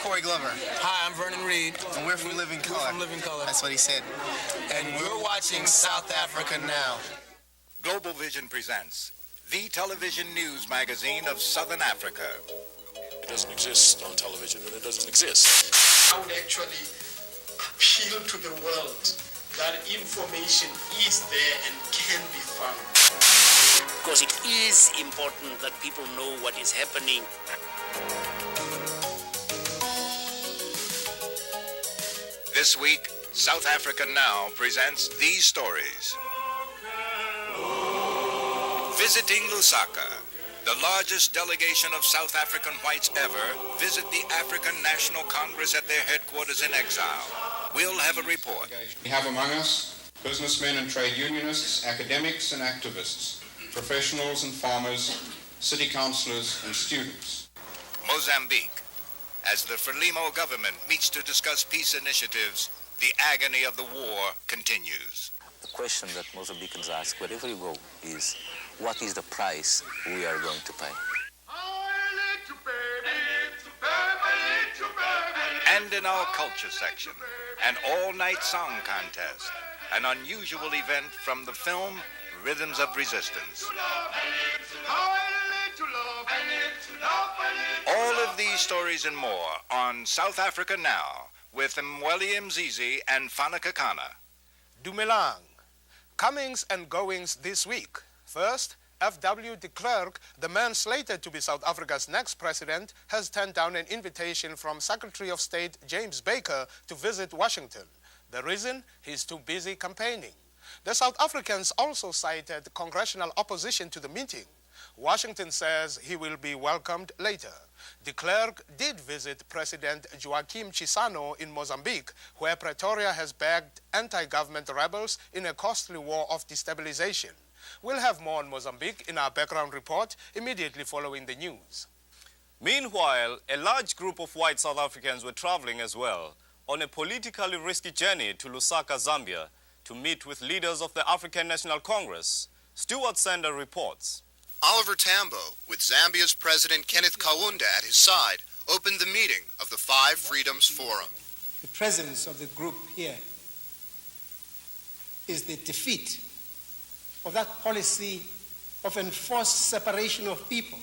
Hi, I'm Vernon Reid. And we're from Living Color. We're from Living Color. That's what he said. And you're watching South Africa Now. Global Vision presents the television news magazine of Southern Africa. It doesn't exist on television, and it doesn't exist. I would actually appeal to the world that information is there and can be found. Because it is important that people know what is happening. This week, South Africa Now presents these stories. Visiting Lusaka, the largest delegation of South African whites ever visit the African National Congress at their headquarters in exile. We'll have a report. We have among us businessmen and trade unionists, academics and activists, professionals and farmers, city councilors and students. Mozambique. As the Frelimo government meets to discuss peace initiatives, the agony of the war continues. The question that Mozambicans ask wherever you go is, what is the price we are going to pay? And in our culture section, an all-night song contest, an unusual event from the film Rhythms of Resistance. All of these stories and more on South Africa Now with Mweli Mzizi and Fana Kekana. Dumelang. Comings and goings this week. First, F.W. de Klerk, the man slated to be South Africa's next president, has turned down an invitation from Secretary of State James Baker to visit Washington. The reason? He's too busy campaigning. The South Africans also cited congressional opposition to the meeting. Washington says he will be welcomed later. De Klerk did visit President Joaquim Chissano in Mozambique, where Pretoria has backed anti-government rebels in a costly war of destabilization. We'll have more on Mozambique in our background report immediately following the news. Meanwhile, a large group of white South Africans were traveling as well on a politically risky journey to Lusaka, Zambia, to meet with leaders of the African National Congress. Stuart Sender reports. Oliver Tambo, with Zambia's President Kenneth Kaunda at his side, opened the meeting of the Five Freedoms Forum. The presence of the group here is the defeat of that policy of enforced separation of people.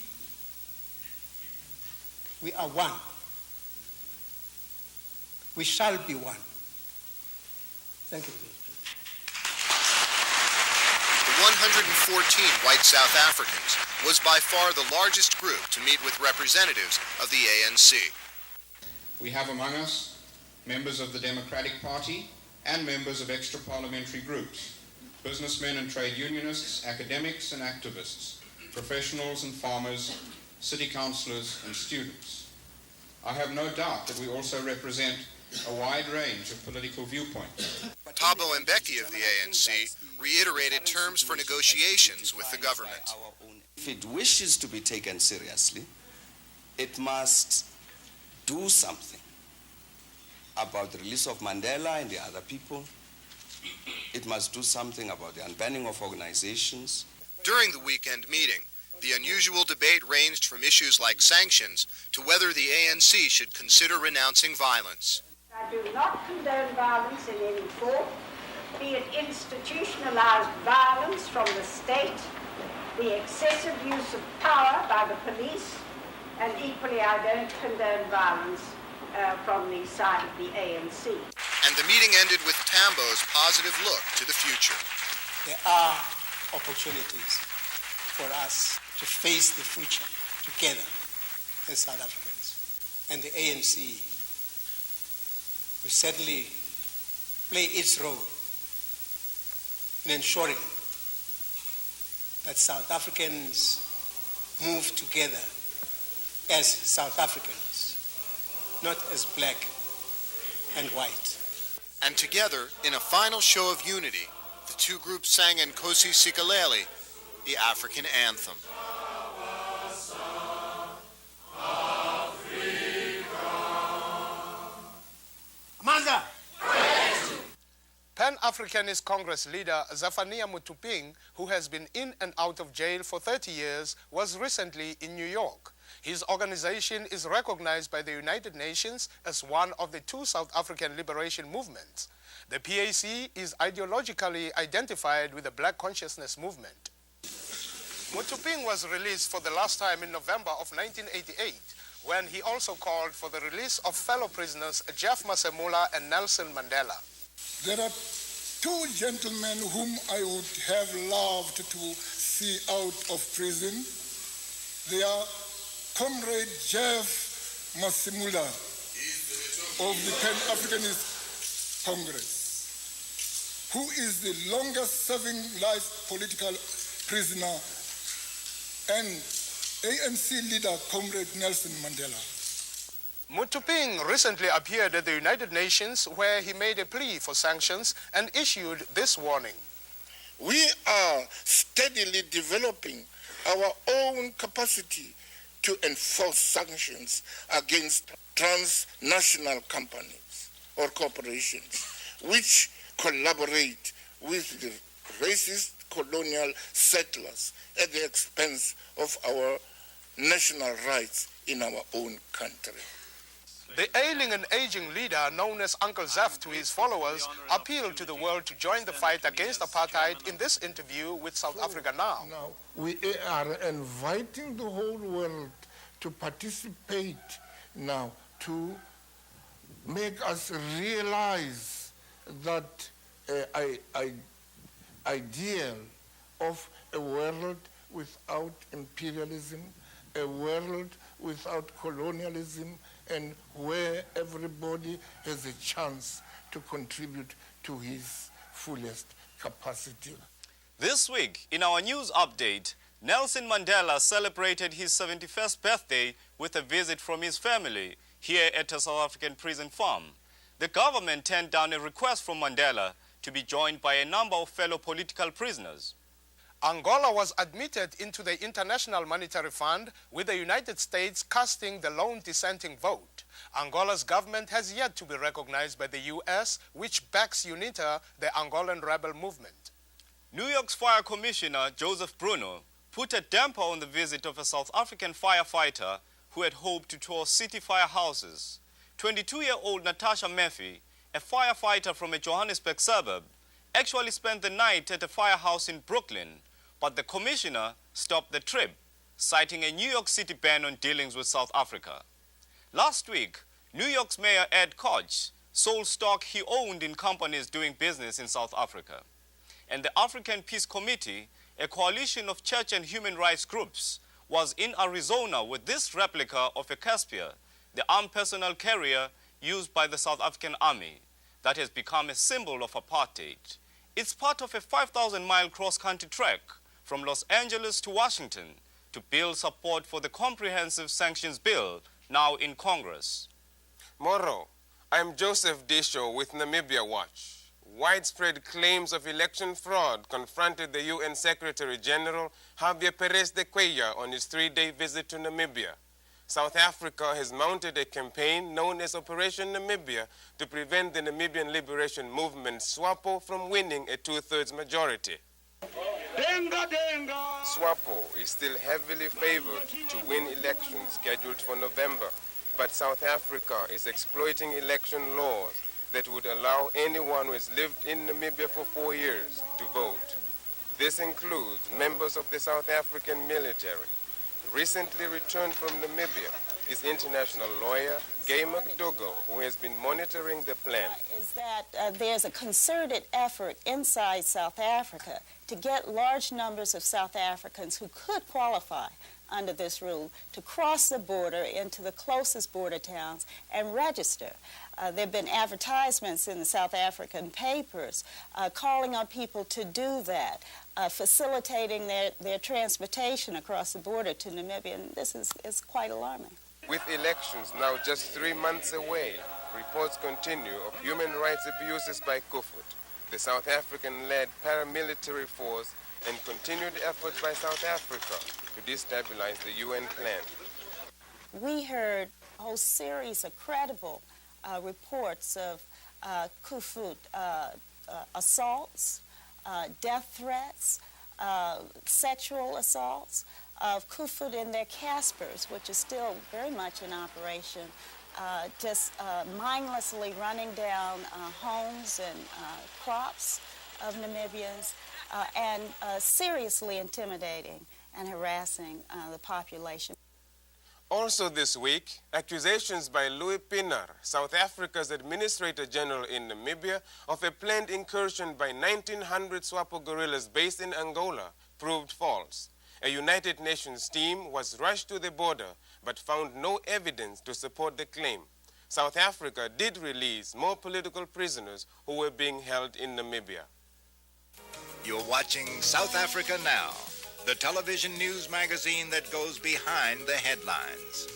We are one. We shall be one. Thank you. The 114 white South Africans was by far the largest group to meet with representatives of the ANC. We have among us members of the Democratic Party and members of extra-parliamentary groups, businessmen and trade unionists, academics and activists, professionals and farmers, city councilors and students. I have no doubt that we also represent a wide range of political viewpoints. Thabo Mbeki of the ANC reiterated terms for negotiations with the government. If it wishes to be taken seriously, it must do something about the release of Mandela and the other people. It must do something about the unbanning of organizations. During the weekend meeting, the unusual debate ranged from issues like sanctions to whether the ANC should consider renouncing violence. I do not condone violence in any form, be it institutionalized violence from the state, the excessive use of power by the police, and equally I don't condone violence from the side of the ANC. And the meeting ended with Tambo's positive look to the future. There are opportunities for us to face the future together as South Africans. And the ANC will certainly play its role in ensuring that South Africans move together as South Africans, not as black and white. And together, in a final show of unity, the two groups sang Nkosi Sikeleli, the African anthem. Amanda! Pan Africanist Congress leader Zephania Mothopeng, who has been in and out of jail for 30 years, was recently in New York. His organization is recognized by the United Nations as one of the two South African liberation movements. The PAC is ideologically identified with the Black Consciousness movement. Mothopeng was released for the last time in November of 1988, when he also called for the release of fellow prisoners Jeff Masemola and Nelson Mandela. There are two gentlemen whom I would have loved to see out of prison. They are Comrade Jeff Masemola of the Pan Africanist Congress, who is the longest serving life political prisoner, and ANC leader Comrade Nelson Mandela. Mothopeng recently appeared at the United Nations where he made a plea for sanctions and issued this warning. We are steadily developing our own capacity to enforce sanctions against transnational companies or corporations which collaborate with the racist colonial settlers at the expense of our national rights in our own country. The ailing and aging leader known as Uncle Zeph to his followers appealed to the world to join the fight against apartheid in this interview with South Africa Now. Now, we are inviting the whole world to participate now, to make us realize that ideal of a world without imperialism, a world without colonialism, and where everybody has a chance to contribute to his fullest capacity. This week, in our news update, Nelson Mandela celebrated his 71st birthday with a visit from his family here at a South African prison farm. The government turned down a request from Mandela to be joined by a number of fellow political prisoners. Angola was admitted into the International Monetary Fund, with the United States casting the lone dissenting vote. Angola's government has yet to be recognized by the U.S., which backs UNITA, the Angolan rebel movement. New York's Fire Commissioner Joseph Bruno put a damper on the visit of a South African firefighter who had hoped to tour city firehouses. 22-year-old Natasha Murphy, a firefighter from a Johannesburg suburb, actually spent the night at a firehouse in Brooklyn, but the commissioner stopped the trip, citing a New York City ban on dealings with South Africa. Last week, New York's Mayor Ed Koch sold stock he owned in companies doing business in South Africa. And the African Peace Committee, a coalition of church and human rights groups, was in Arizona with this replica of a Caspian, the armed personnel carrier used by the South African Army, that has become a symbol of apartheid. It's part of a 5,000-mile cross-country trek from Los Angeles to Washington to build support for the comprehensive sanctions bill now in Congress. Moro, I'm Joseph Disho with Namibia Watch. Widespread claims of election fraud confronted the UN Secretary General Javier Perez de Cuellar on his 3-day visit to Namibia. South Africa has mounted a campaign known as Operation Namibia to prevent the Namibian Liberation Movement SWAPO from winning a 2/3 majority. SWAPO is still heavily favored to win elections scheduled for November, but South Africa is exploiting election laws that would allow anyone who has lived in Namibia for 4 years to vote. This includes members of the South African military. Recently returned from Namibia is international lawyer Gay McDougall, who has been monitoring the plan. Is that there's a concerted effort inside South Africa to get large numbers of South Africans who could qualify under this rule to cross the border into the closest border towns and register. There have been advertisements in the South African papers calling on people to do that, facilitating their transportation across the border to Namibia, and this is quite alarming. With elections now just 3 months away, reports continue of human rights abuses by Kufut, the South African-led paramilitary force, and continued efforts by South Africa to destabilize the UN plan. We heard a whole series of credible reports of Kufut assaults, death threats, sexual assaults, of Kufut in their Caspers, which is still very much in operation, just mindlessly running down homes and crops of Namibians and seriously intimidating and harassing the population. Also this week, accusations by Louis Pinar, South Africa's Administrator General in Namibia, of a planned incursion by 1900 SWAPO guerrillas based in Angola proved false. A United Nations team was rushed to the border but found no evidence to support the claim. South Africa did release more political prisoners who were being held in Namibia. You're watching South Africa Now, the television news magazine that goes behind the headlines.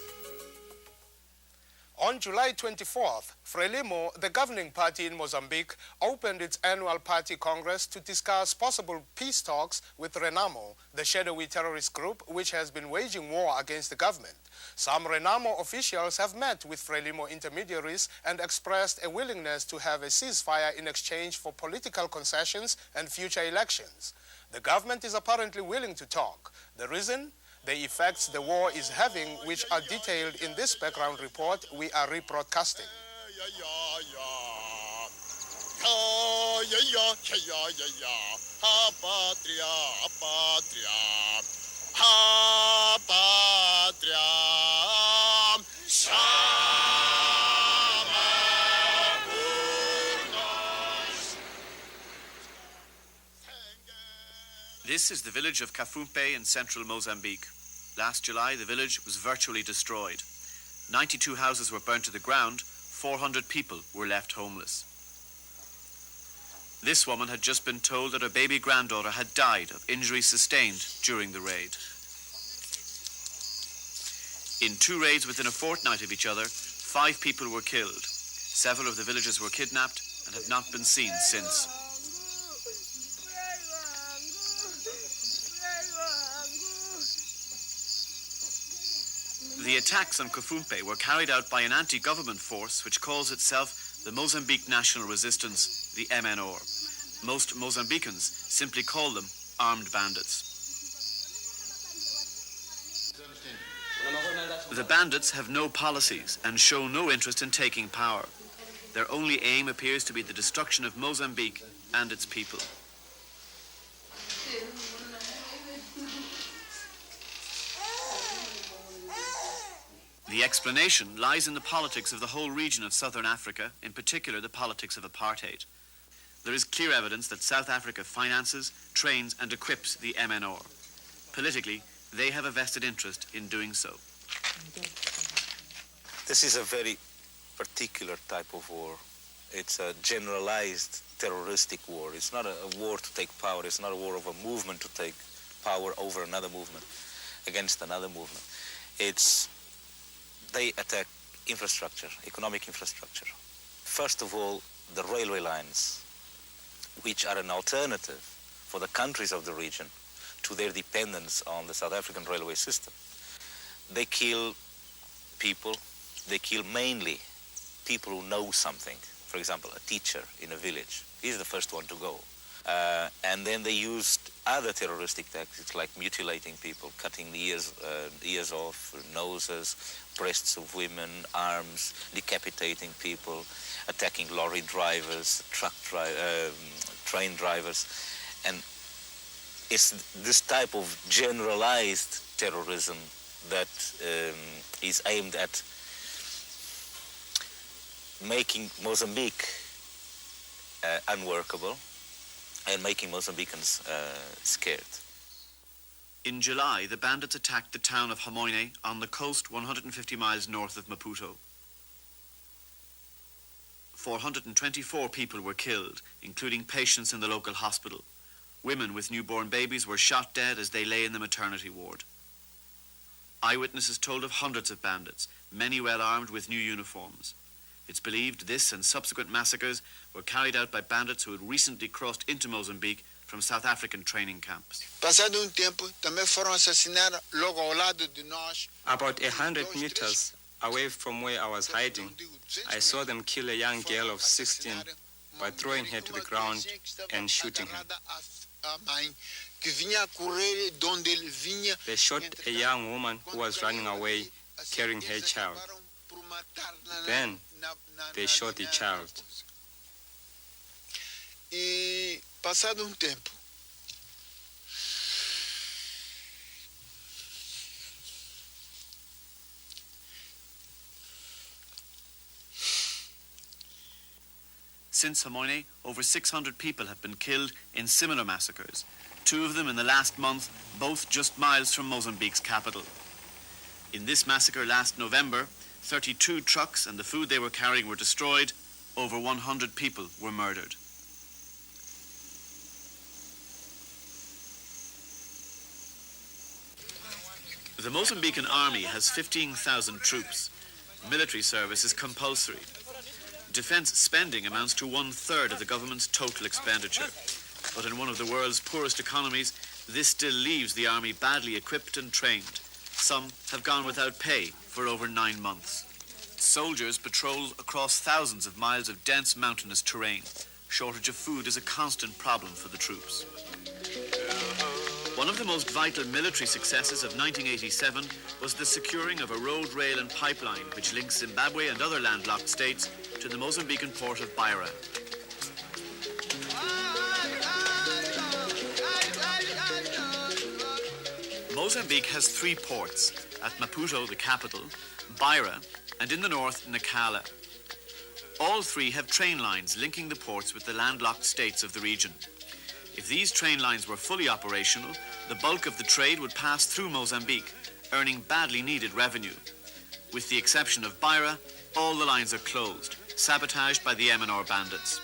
On July 24th, Frelimo, the governing party in Mozambique, opened its annual party congress to discuss possible peace talks with Renamo, the shadowy terrorist group which has been waging war against the government. Some Renamo officials have met with Frelimo intermediaries and expressed a willingness to have a ceasefire in exchange for political concessions and future elections. The government is apparently willing to talk. The reason? The effects the war is having, which are detailed in this background report we are rebroadcasting. This is the village of Kafumpe in central Mozambique. Last July, the village was virtually destroyed. 92 houses were burnt to the ground, 400 people were left homeless. This woman had just been told that her baby granddaughter had died of injuries sustained during the raid. In 2 raids within a fortnight of each other, 5 people were killed. Several of the villagers were kidnapped and have not been seen since. The attacks on Kafumpe were carried out by an anti-government force which calls itself the Mozambique National Resistance, the MNR. Most Mozambicans simply call them armed bandits. The bandits have no policies and show no interest in taking power. Their only aim appears to be the destruction of Mozambique and its people. The explanation lies in the politics of the whole region of southern Africa, in particular the politics of apartheid. There is clear evidence that South Africa finances, trains and equips the MNR. Politically, they have a vested interest in doing so. This is a very particular type of war. It's a generalized terroristic war. It's not a war to take power. It's not a war of a movement to take power over another movement, against another movement. They attack infrastructure, economic infrastructure. First of all, the railway lines, which are an alternative for the countries of the region to their dependence on the South African railway system. They kill people. They kill mainly people who know something. For example, a teacher in a village. He's the first one to go. And then they used other terroristic tactics like mutilating people, cutting the ears off, noses, breasts of women, arms, decapitating people, attacking lorry drivers, train drivers. And it's this type of generalized terrorism that is aimed at making Mozambique unworkable and making Mozambicans scared. In July, the bandits attacked the town of Hamoine on the coast 150 miles north of Maputo. 424 people were killed, including patients in the local hospital. Women with newborn babies were shot dead as they lay in the maternity ward. Eyewitnesses told of hundreds of bandits, many well armed with new uniforms. It's believed this and subsequent massacres were carried out by bandits who had recently crossed into Mozambique from South African training camps. About 100 meters away from where I was hiding, I saw them kill a young girl of 16 by throwing her to the ground and shooting her. They shot a young woman who was running away carrying her child. Then they shot the child. E passado tempo, Since Hamoine, over 600 people have been killed in similar massacres, 2 of them in the last month, both just miles from Mozambique's capital. In this massacre last November, 32 trucks and the food they were carrying were destroyed. Over 100 people were murdered. The Mozambican army has 15,000 troops. Military service is compulsory. Defense spending amounts to 1/3 of the government's total expenditure. But in one of the world's poorest economies, this still leaves the army badly equipped and trained. Some have gone without pay for over 9 months. Soldiers patrol across thousands of miles of dense mountainous terrain. Shortage of food is a constant problem for the troops. One of the most vital military successes of 1987 was the securing of a road, rail and pipeline which links Zimbabwe and other landlocked states to the Mozambican port of Beira. Mozambique has 3 ports, at Maputo, the capital, Beira, and in the north, Nacala. All 3 have train lines linking the ports with the landlocked states of the region. If these train lines were fully operational, the bulk of the trade would pass through Mozambique, earning badly needed revenue. With the exception of Beira, all the lines are closed, sabotaged by the MNR bandits.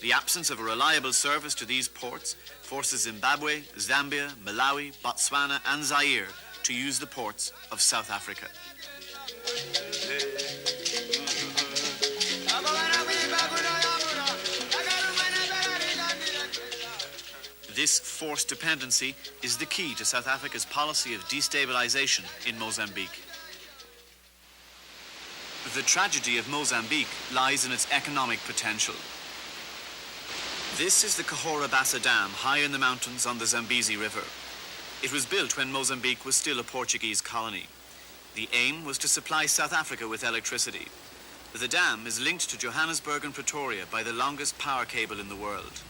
The absence of a reliable service to these ports forces Zimbabwe, Zambia, Malawi, Botswana and Zaire to use the ports of South Africa. This forced dependency is the key to South Africa's policy of destabilization in Mozambique. The tragedy of Mozambique lies in its economic potential. This is the Cahora Bassa Dam, high in the mountains on the Zambezi River. It was built when Mozambique was still a Portuguese colony. The aim was to supply South Africa with electricity. The dam is linked to Johannesburg and Pretoria by the longest power cable in the world.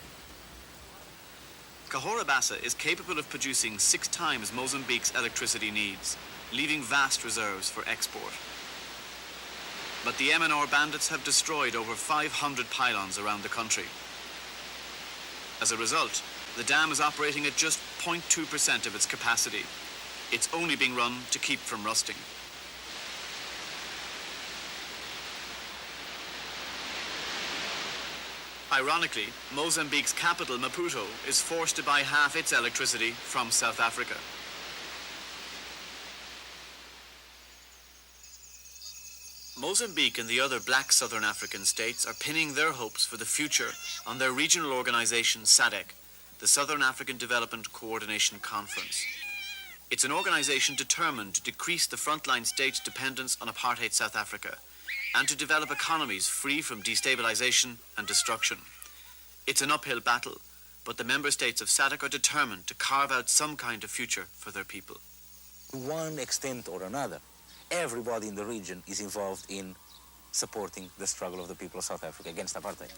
Cahora Bassa is capable of producing 6 times Mozambique's electricity needs, leaving vast reserves for export. But the MNR bandits have destroyed over 500 pylons around the country. As a result, the dam is operating at just 0.2% of its capacity. It's only being run to keep from rusting. Ironically, Mozambique's capital, Maputo, is forced to buy half its electricity from South Africa. Mozambique and the other black southern African states are pinning their hopes for the future on their regional organization, SADC, the Southern African Development Coordination Conference. It's an organization determined to decrease the frontline states' dependence on apartheid South Africa and to develop economies free from destabilization and destruction. It's an uphill battle, but the member states of SADC are determined to carve out some kind of future for their people. To one extent or another, everybody in the region is involved in supporting the struggle of the people of South Africa against apartheid.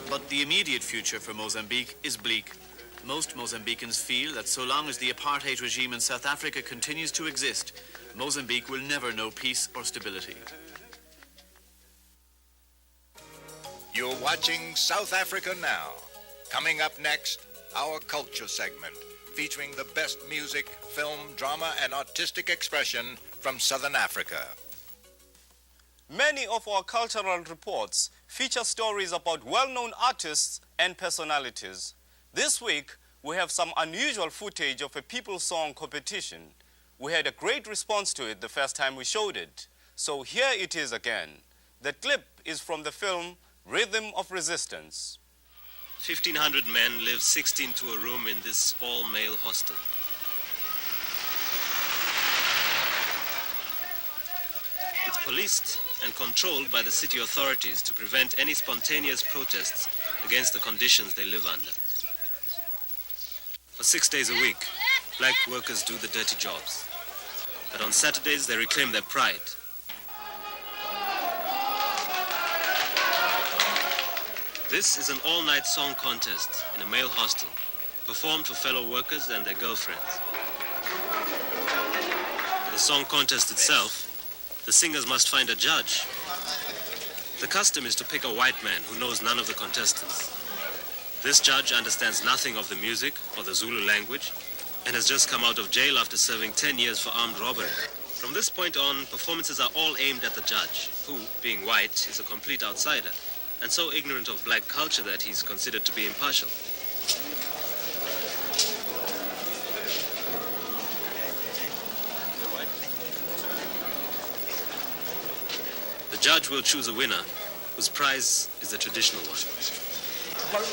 But the immediate future for Mozambique is bleak. Most Mozambicans feel that so long as the apartheid regime in South Africa continues to exist, Mozambique will never know peace or stability. You're watching South Africa Now. Coming up next, our culture segment, featuring the best music, film, drama, and artistic expression from Southern Africa. Many of our cultural reports feature stories about well-known artists and personalities. This week, we have some unusual footage of a people song competition. We had a great response to it the first time we showed it. So here it is again. The clip is from the film Rhythm of Resistance. 1,500 men live 16 to a room in this all-male hostel. It's policed and controlled by the city authorities to prevent any spontaneous protests against the conditions they live under. For 6 days a week, black workers do the dirty jobs. But on Saturdays, they reclaim their pride. This is an all-night song contest in a male hostel, performed for fellow workers and their girlfriends. For the song contest itself, the singers must find a judge. The custom is to pick a white man who knows none of the contestants. This judge understands nothing of the music or the Zulu language and has just come out of jail after serving 10 years for armed robbery. From this point on, performances are all aimed at the judge, who, being white, is a complete outsider and so ignorant of black culture that he's considered to be impartial. The judge will choose a winner whose prize is the traditional one. Order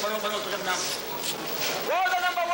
number 1.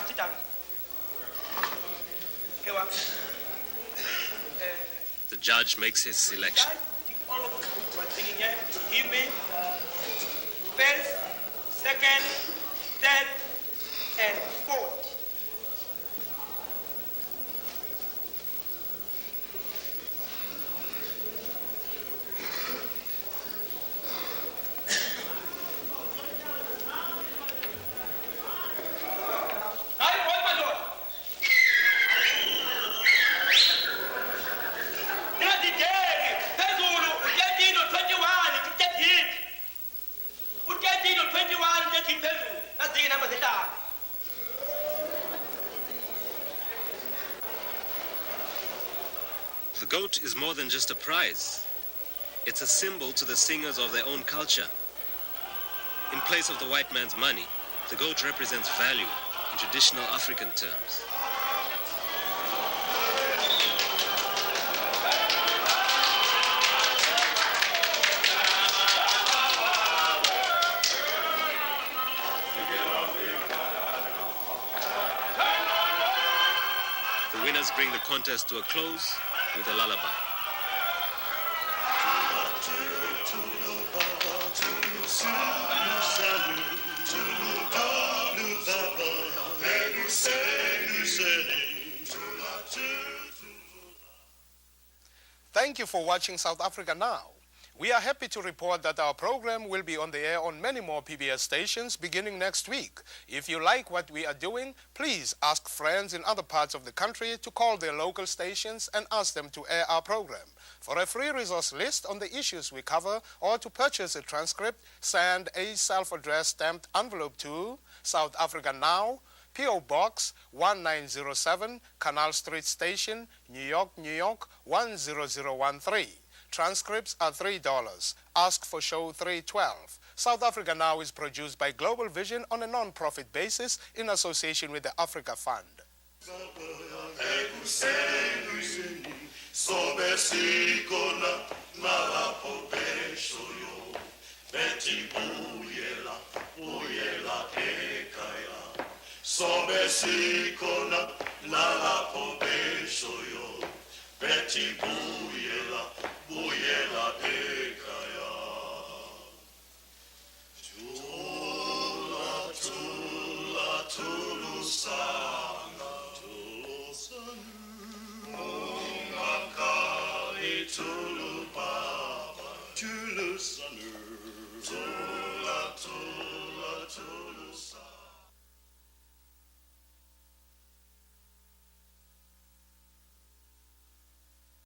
Sit down. The judge makes his selection. Give me first, second, third, and fourth. The goat is more than just a prize. It's a symbol to the singers of their own culture. In place of the white man's money, the goat represents value in traditional African terms. The winners bring the contest to a close with a lullaby. Thank you for watching South Africa Now. We are happy to report that our program will be on the air on many more PBS stations beginning next week. If you like what we are doing, please ask friends in other parts of the country to call their local stations and ask them to air our program. For a free resource list on the issues we cover or to purchase a transcript, send a self-addressed stamped envelope to South Africa Now, P.O. Box 1907, Canal Street Station, New York, New York 10013. Transcripts are $3. Ask for show 312. South Africa Now is produced by Global Vision on a non-profit basis in association with the Africa Fund. Tulu Sanu.